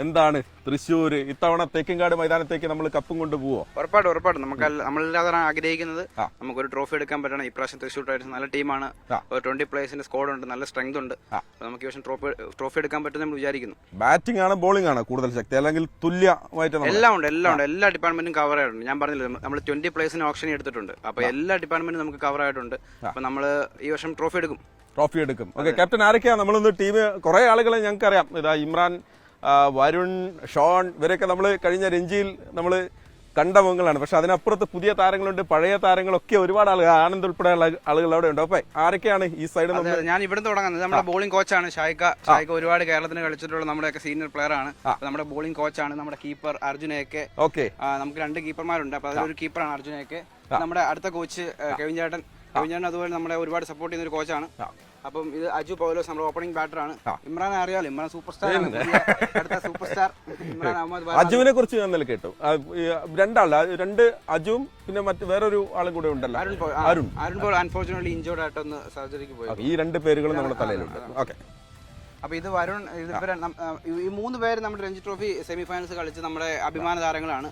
എന്താണ് തൃശ്ശൂർ ഇത്തവണ തേക്കിൻകാട് മൈതാനത്തേക്ക് നമ്മൾ കപ്പും കൊണ്ട് പോവോ? ഉറപ്പായിട്ടും നമ്മളെല്ലാവരും ആഗ്രഹിക്കുന്നത് നമുക്കൊരു ട്രോഫി എടുക്കാൻ പറ്റണം. ഇപ്രാവശ്യം തൃശ്ശൂർ ടൈറ്റൻസ് നല്ല ടീമാണ്. 20 പ്ലേയേഴ്സിന്റെ സ്ക്വാഡ് ഉണ്ട്, നല്ല സ്ട്രെങ്ത് ഉണ്ട്. നമുക്ക് ഈ വർഷം ട്രോഫി എടുക്കാൻ പറ്റും നമ്മൾ വിചാരിക്കുന്നു. ബാറ്റിംഗ് ആണ് ബോളിംഗ് ആണ് കൂടുതൽ ശക്തി, അല്ലെങ്കിൽ തുല്യമായിട്ട് എല്ലാം ഉണ്ട്. എല്ലാ ഡിപ്പാർട്ട്മെന്റും കവർ ആയിട്ടുണ്ട്. ഞാൻ പറഞ്ഞില്ല, നമ്മൾ 20 പ്ലേയേഴ്സിന് ഓപ്ഷൻ എടുത്തിട്ടുണ്ട്. അപ്പൊ എല്ലാ ഡിപ്പാർട്ട്മെന്റും നമുക്ക് കവർ ആയിട്ടുണ്ട്. അപ്പൊ നമ്മൾ ഈ വർഷം ട്രോഫി എടുക്കും. ഓക്കെ, ക്യാപ്റ്റൻ ആരൊക്കെയാ? നമ്മളൊന്ന് ടീം കുറെ ആളുകളെ ഞങ്ങൾക്ക് അറിയാം. ഇതാ ഇമ്രാൻ, വരുൺ, ഷോൺ, ഇവരൊക്കെ നമ്മൾ കഴിഞ്ഞ രഞ്ജിയിൽ നമ്മൾ കണ്ട മുഖങ്ങളാണ്. പക്ഷെ അതിനപ്പുറത്ത് പുതിയ താരങ്ങളുണ്ട്, പഴയ താരങ്ങളൊക്കെ ഒരുപാട് ആളുകൾ, ആനന്ദ് ഉൾപ്പെടെയുള്ള ആളുകൾ അവിടെ ഉണ്ട്. അപ്പൊ ആരൊക്കെയാണ് ഈ സൈഡ്? ഞാൻ ഇവിടെ തുടങ്ങുന്നത് നമ്മുടെ ബോളിംഗ് കോച്ചാണ് ഷായിക്ക. ഒരുപാട് കേരളത്തിന് കളിച്ചിട്ടുള്ള നമ്മുടെയൊക്കെ സീനിയർ പ്ലെയർ ആണ്. നമ്മുടെ ബോളിംഗ് കോച്ചാണ്. നമ്മുടെ കീപ്പർ അർജുനയൊക്കെ. ഓക്കെ, നമുക്ക് 2 കീപ്പർമാരുണ്ട്. അപ്പൊ അതിലൊരു കീപ്പറാണ് അർജുനയൊക്കെ. നമ്മുടെ അടുത്ത കോച്ച് കെവിൻ ചേട്ടൻ അതുപോലെ നമ്മുടെ ഒരുപാട് സപ്പോർട്ട് ചെയ്യുന്ന ഒരു കോച്ചാണ്. അപ്പം ഇത് അജു പൗലോസ് നമ്മുടെ ഓപ്പണിംഗ് ബാറ്ററാണ്. ഇമ്രാൻ അറിയാലോ, ഇമ്രാൻ സൂപ്പർ സ്റ്റാർ, അടുത്ത സൂപ്പർ സ്റ്റാർ ഇമ്രാൻ അഹമ്മദ്. അജുവിനെ കുറിച്ച് ഞാൻ ഇന്നലെ കേട്ടു. രണ്ട് അജുവും പിന്നെ വേറൊരു ആളും കൂടെ ഉണ്ടല്ലോ, അരുൺ പോൾ. അൺഫോർച്ചുനേറ്റ്ലി ഇഞ്ചോർഡ് ആയിട്ടൊന്ന് സർജറിക്ക് പോയി. ഈ 2 പേരുകളും നമ്മുടെ തലയിലുണ്ട്. ഓക്കെ, അപ്പൊ ഇത് വരുൺ, ഈ 3 പേര് നമ്മുടെ രഞ്ജി ട്രോഫി സെമി ഫൈനൽസ് കളിച്ച് നമ്മുടെ അഭിമാന താരങ്ങളാണ്.